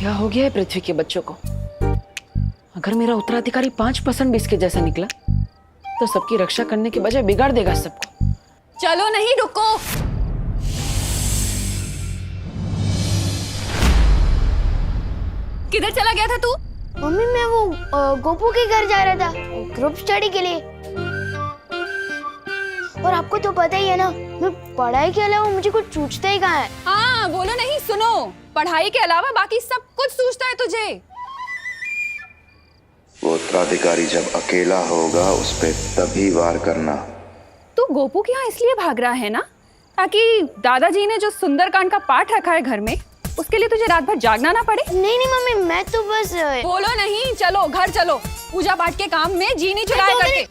क्या हो गया है पृथ्वी के बच्चों को? अगर मेरा उत्तराधिकारी 5% भी इसके जैसा निकला तो सबकी रक्षा करने के बजाय बिगाड़ देगा सबको। चलो नहीं, रुको। किधर चला गया था तू? मम्मी मैं वो गोपू के घर जा रहा था ग्रुप स्टडी के लिए। और आपको तो पता ही है ना, मैं पढ़ाई के अलावा मुझे कुछ सूझता ही कहाँ है। हाँ बोलो नहीं, सुनो। पढ़ाई के अलावा बाकी सब कुछ सूझता है तुझे। वो उत्तराधिकारी जब अकेला होगा उस पे तभी वार करना। तू गोपू के यहाँ इसलिए भाग रहा है ना, ताकि दादाजी ने जो सुंदरकांड का पाठ रखा है घर में, उसके लिए तुझे रात भर जागना ना पड़े। नहीं नहीं मम्मी, मैं तो बस बोलो नहीं, चलो घर चलो। पूजा पाठ के काम में जी नहीं चुराया करके।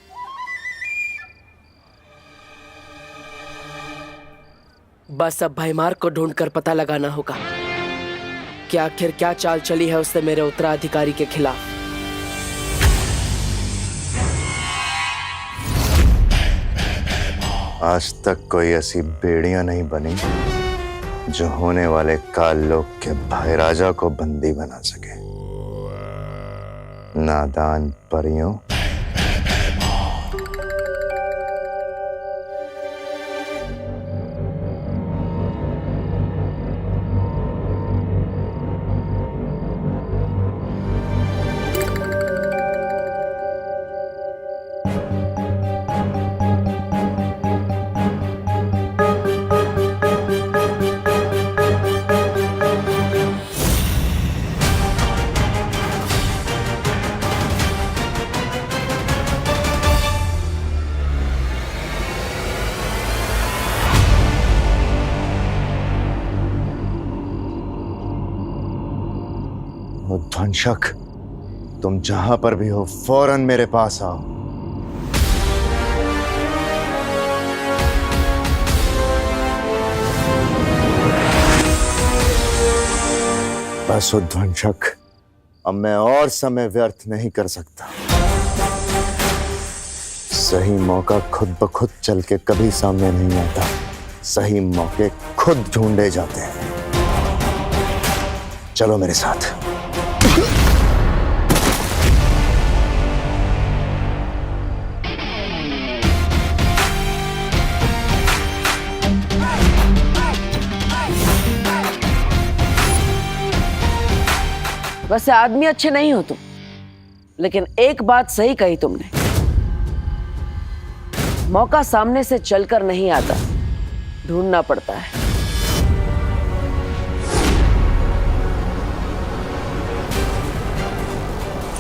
बस अब भाईमार को ढूंढकर पता लगाना होगा कि आखिर क्या चाल चली है उसने मेरे उत्तराधिकारी के खिलाफ। आज तक कोई ऐसी बेड़ियां नहीं बनी जो होने वाले काल लोक के भाई राजा को बंदी बना सके। नादान परियों, ध्वंसक, तुम जहां पर भी हो फौरन मेरे पास आओ। बस ध्वंसक, अब मैं और समय व्यर्थ नहीं कर सकता। सही मौका खुद ब खुद चल के कभी सामने नहीं आता, सही मौके खुद ढूंढे जाते हैं। चलो मेरे साथ। वैसे आदमी अच्छे नहीं हो तुम, लेकिन एक बात सही कही तुमने, मौका सामने से चलकर नहीं आता, ढूंढना पड़ता है।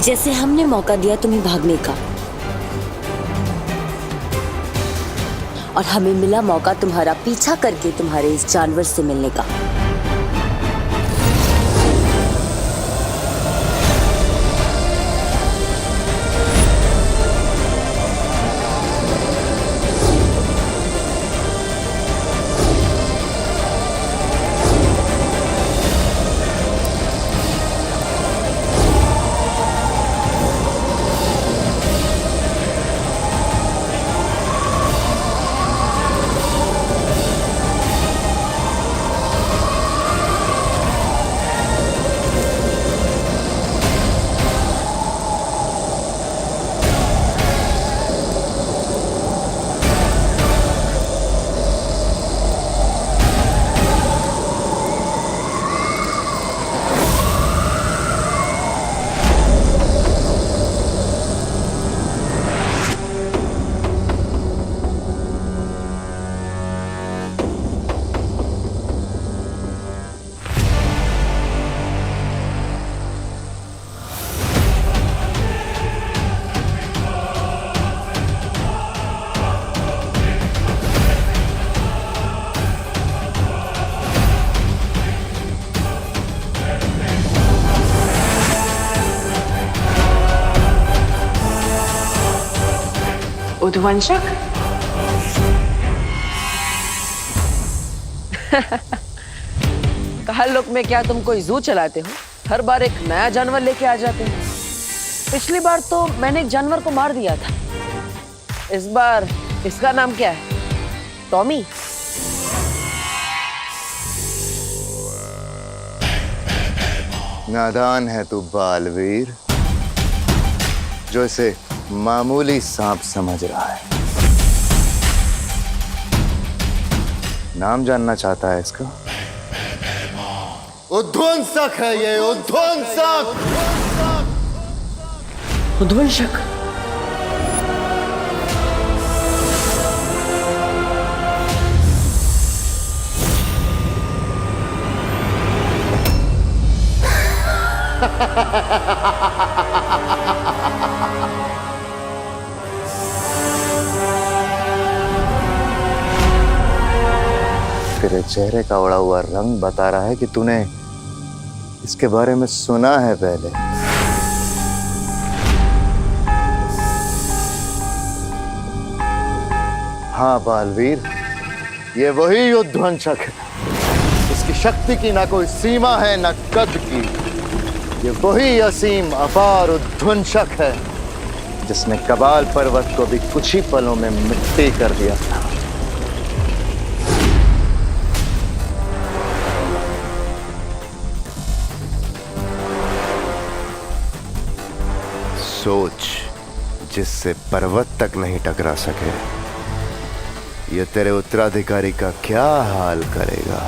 जैसे हमने मौका दिया तुम्हें भागने का, और हमें मिला मौका तुम्हारा पीछा करके तुम्हारे इस जानवर से मिलने का। उद्वंशक, काल लोक में क्या तुम कोई जू चलाते हो? हर बार एक नया जानवर लेके आ जाते हो। पिछली बार तो मैंने एक जानवर को मार दिया था, इस बार इसका नाम क्या है? टॉमी? नादान है तू बालवीर, जो इसे मामूली सांप समझ रहा है। नाम जानना चाहता है इसका? उध्वंसक है ये, उध्वंसक। उध्वंसक? तेरे चेहरे का उड़ा हुआ रंग बता रहा है कि तूने इसके बारे में सुना है पहले। हाँ बालवीर, ये वही उध्वंसक है। इसकी शक्ति की ना कोई सीमा है ना कद की। ये वही असीम अपार उध्वंसक है जिसने कबाल पर्वत को भी कुछ ही पलों में मिट्टी कर दिया था। सोच, जिससे पर्वत तक नहीं टकरा सके, ये तेरे उत्तराधिकारी का क्या हाल करेगा।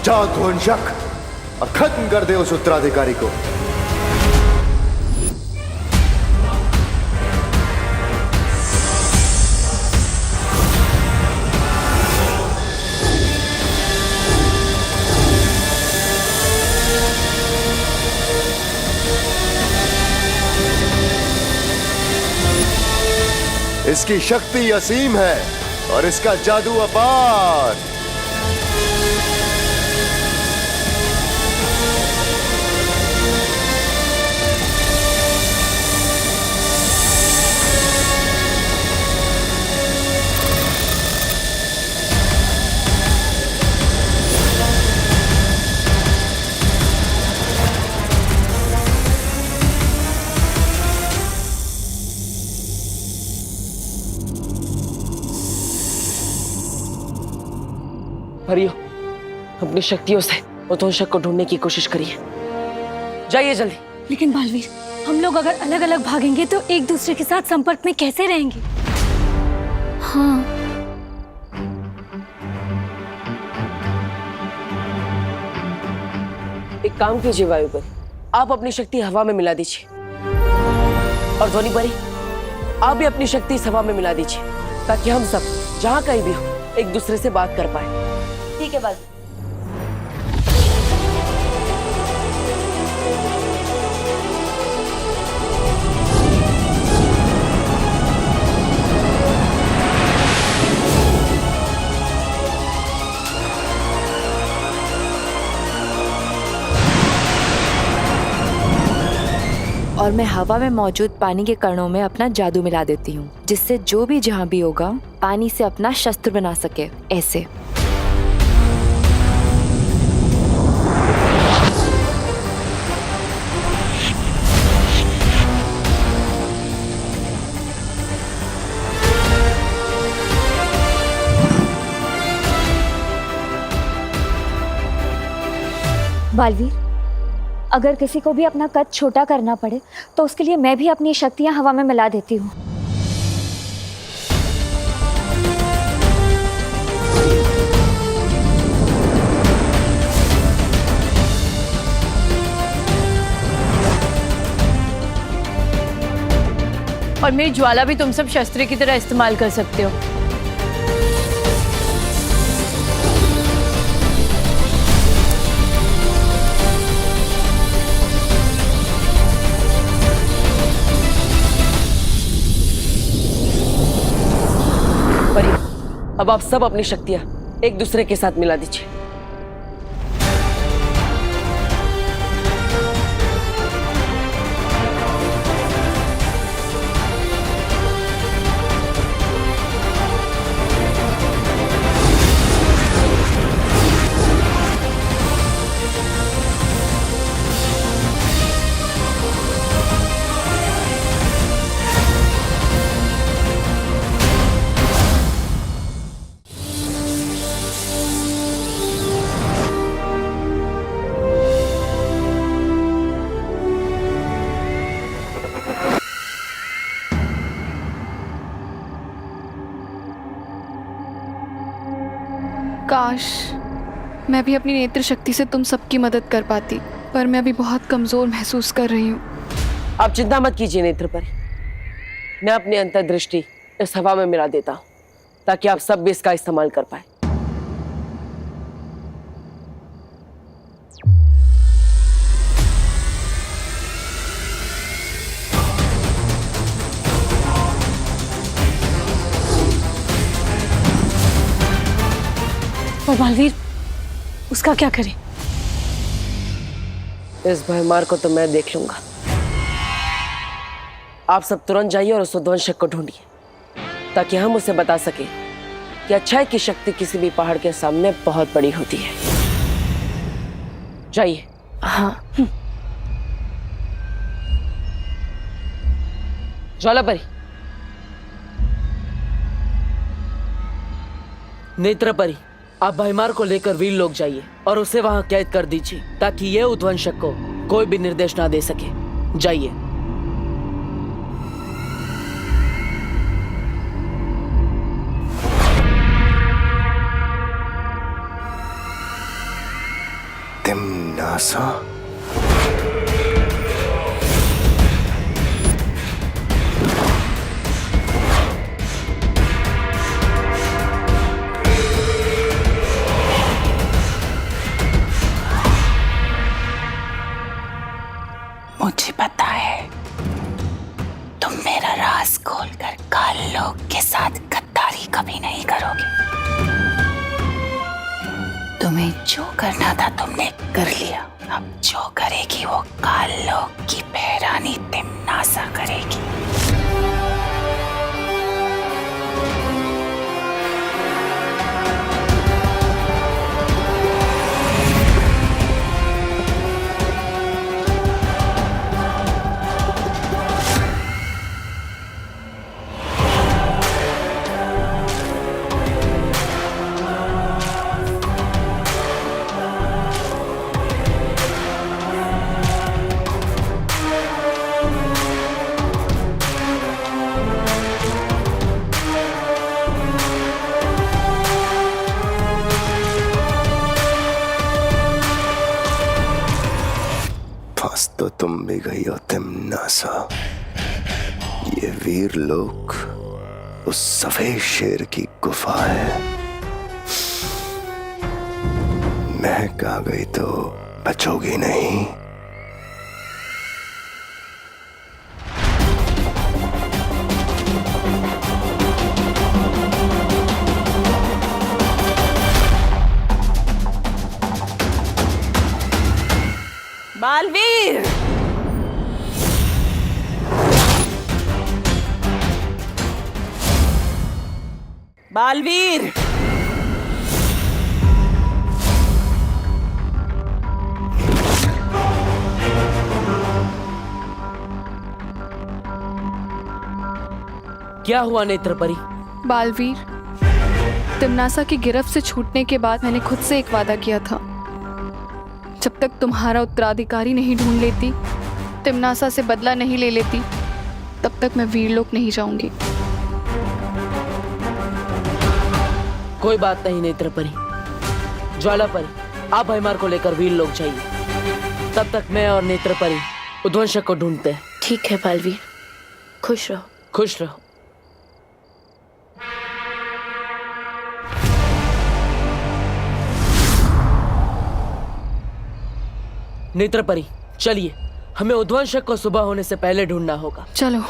जा ध्वंसक और खत्म कर दे उस उत्तराधिकारी को। इसकी शक्ति असीम है और इसका जादू अपार। हरियो, अपनी शक्तियों से उध्वंसक को ढूंढने की कोशिश करिए। जाइए जल्दी। लेकिन बालवीर, हम लोग अगर अलग अलग भागेंगे तो एक दूसरे के साथ संपर्क में कैसे रहेंगे? हाँ। एक काम कीजिए वायुपरी, आप अपनी शक्ति हवा में मिला दीजिए, और ध्वनि परी आप भी अपनी शक्ति इस हवा में मिला दीजिए, ताकि हम सब जहां कहीं भी हो एक दूसरे से बात कर पाए। ठीक है बाल। और मैं हवा में मौजूद पानी के कणों में अपना जादू मिला देती हूँ, जिससे जो भी जहाँ भी होगा पानी से अपना शस्त्र बना सके। ऐसे बालवीर, अगर किसी को भी अपना कद छोटा करना पड़े तो उसके लिए मैं भी अपनी शक्तियां हवा में मिला देती हूँ। और मेरी ज्वाला भी तुम सब शस्त्र की तरह इस्तेमाल कर सकते हो। परी, अब आप सब अपनी शक्तियां एक दूसरे के साथ मिला दीजिए। काश मैं भी अपनी नेत्र शक्ति से तुम सबकी मदद कर पाती, पर मैं अभी बहुत कमजोर महसूस कर रही हूँ। आप चिंता मत कीजिए नेत्र परी, मैं अपनी अंतर्दृष्टि इस हवा में मिला देता हूँ ताकि आप सब भी इसका इस्तेमाल कर पाए। पर बालवीर, उसका क्या करें? इस भयमार को तो मैं देख लूंगा। आप सब तुरंत जाइए और उस उद्वंशक को ढूंढिए ताकि हम उसे बता सके कि अच्छाई की शक्ति किसी भी पहाड़ के सामने बहुत बड़ी होती है। जाइए। हाँ। ज्वालापरी, नेत्रपरी, आप भयमार को लेकर वीर लोग जाइए और उसे वहां कैद कर दीजिए ताकि यह उद्वंशक को कोई भी निर्देश ना दे सके। जाइए। तिम्नासा, मुझे पता है तुम मेरा राज खोलकर काल लोक के साथ गद्दारी कभी नहीं करोगे। तुम्हें जो करना था तुमने कर लिया, अब जो करेगी वो काल लोक की बहरानी तिम्नासा करेगी। फंस तो तुम भी गई हो तिम्नासा। ये वीर लोक उस सफेद शेर की गुफा है। महक आ गई तो बचोगी नहीं। बालवीर, बालवीर, क्या हुआ नेत्रपरी? बालवीर, तिम्नासा की गिरफ्त से छूटने के बाद मैंने खुद से एक वादा किया था, जब तक तुम्हारा उत्तराधिकारी नहीं ढूंढ लेती, तिम्नासा से बदला नहीं ले लेती, तब तक मैं वीरलोक नहीं जाऊंगी। कोई बात नहीं नेत्रपरी। ज्वालापरी, आप भयमार को लेकर वीरलोक जाइए। तब तक मैं और नेत्रपरी उद्वंशक को ढूंढते हैं। ठीक है बालवीर, खुश रहो। खुश रहो। नेत्रपरी, चलिए, हमें उद्वंशक को सुबह होने से पहले ढूंढना होगा। चलो।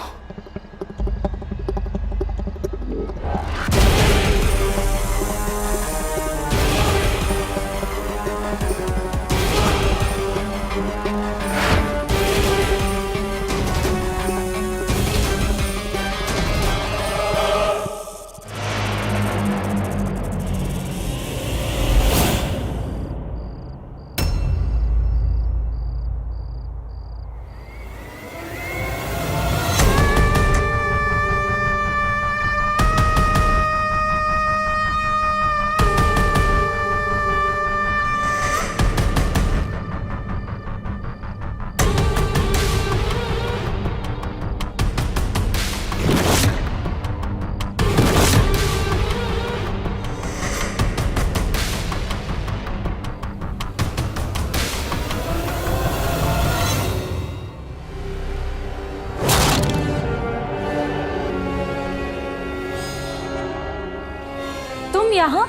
यहाँ?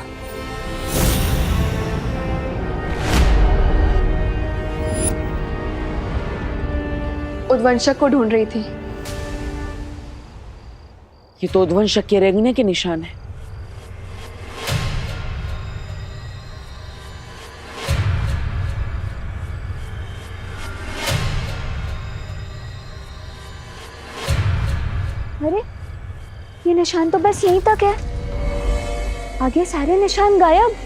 उद्वंशक को ढूंढ रही थी। ये तो उद्वंशक के रेंगने के निशान है। अरे ये निशान तो बस यहीं तक है, आगे सारे निशान गायब।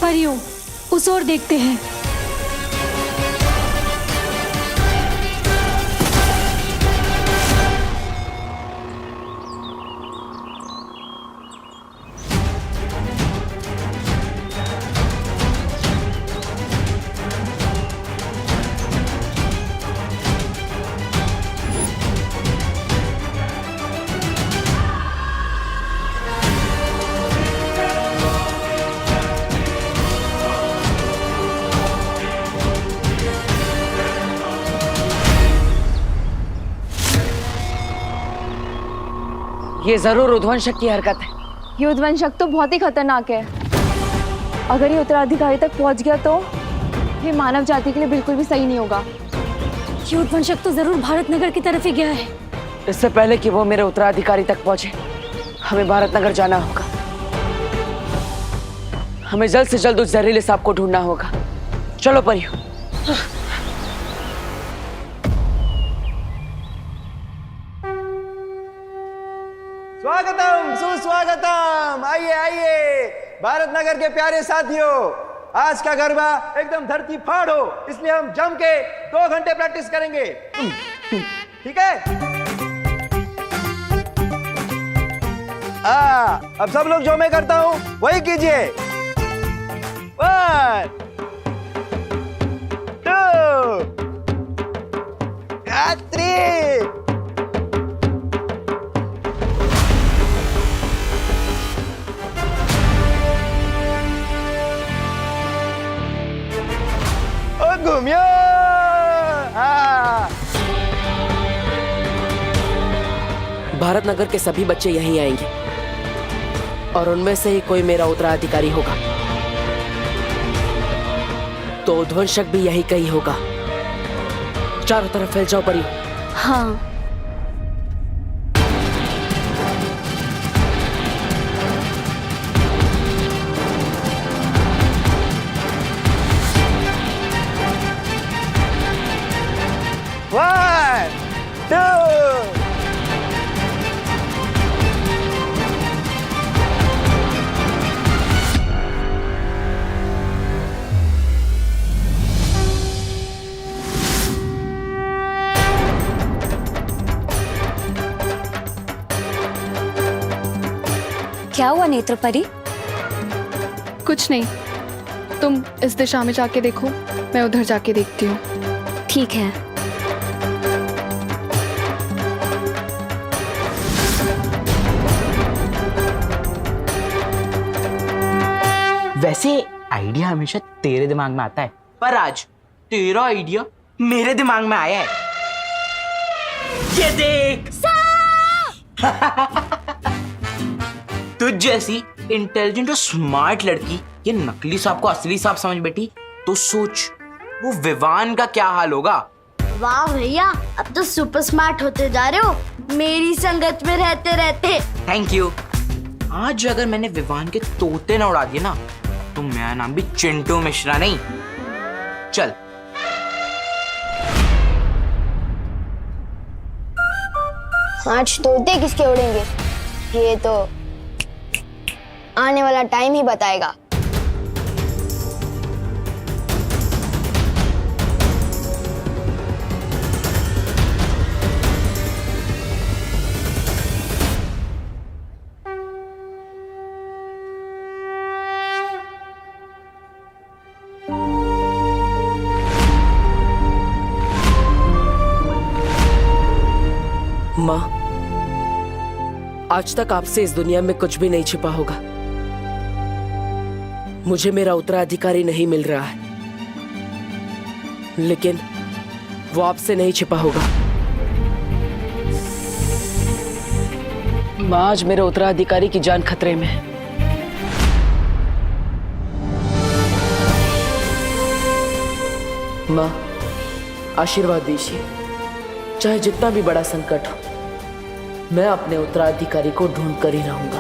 परियों, उस ओर देखते हैं। ये जरूर उद्वंशक की हरकत है। ये उद्वंशक तो बहुत ही खतरनाक है। अगर ये उत्तराधिकारी तक पहुंच गया तो ये मानव जाति के लिए बिल्कुल भी सही नहीं होगा। ये उद्वंशक तो जरूर भारत नगर की तरफ ही गया है। इससे पहले कि वो मेरे उत्तराधिकारी तक पहुंचे, हमें भारत नगर जाना होगा। हमें जल्द से जल्द उस जहरीले सांप को ढूंढना होगा। चलो परियो। स्वागतम सुस्वागतम। आइए आइए भारत नगर के प्यारे साथियों, आज का गरबा एकदम धरती फाड़ हो, इसलिए हम जम के 2 घंटे प्रैक्टिस करेंगे। ठीक है? अब सब लोग जो मैं करता हूं वही कीजिए। 1 2 3। घूमियो। भारत नगर के सभी बच्चे यहीं आएंगे और उनमें से ही कोई मेरा उत्तराधिकारी होगा। तो उद्वंशक भी यही कहीं होगा। चारों तरफ फैल जाओ परियो। हाँ। One, 2। क्या हुआ नेत्रपरी? कुछ नहीं, तुम इस दिशा में जाके देखो, मैं उधर जाके देखती हूँ। ठीक है। वैसे आइडिया हमेशा तेरे दिमाग में आता है, पर आज तेरा आइडिया मेरे दिमाग में आया है। ये देख। तुझ जैसी इंटेलिजेंट और स्मार्ट लड़की ये नकली सांप को असली सांप समझ बैठी, तो सोच वो विवान का क्या हाल होगा। वाह भैया, अब तो सुपर स्मार्ट होते जा रहे हो मेरी संगत में रहते रहते। Thank you. आज अगर मैंने विवान के तोते न उड़ा दिए ना, तो मेरा नाम भी चिंटू मिश्रा नहीं। चल। आज तोते किसके उड़ेंगे ये तो आने वाला टाइम ही बताएगा। आज तक आपसे इस दुनिया में कुछ भी नहीं छिपा होगा। मुझे मेरा उत्तराधिकारी नहीं मिल रहा है, लेकिन वो आपसे नहीं छिपा होगा। माँ, आज मेरे उत्तराधिकारी की जान खतरे में है। माँ, आशीर्वाद दीजिए। चाहे जितना भी बड़ा संकट हो, मैं अपने उत्तराधिकारी को ढूंढ कर ही रहूंगा।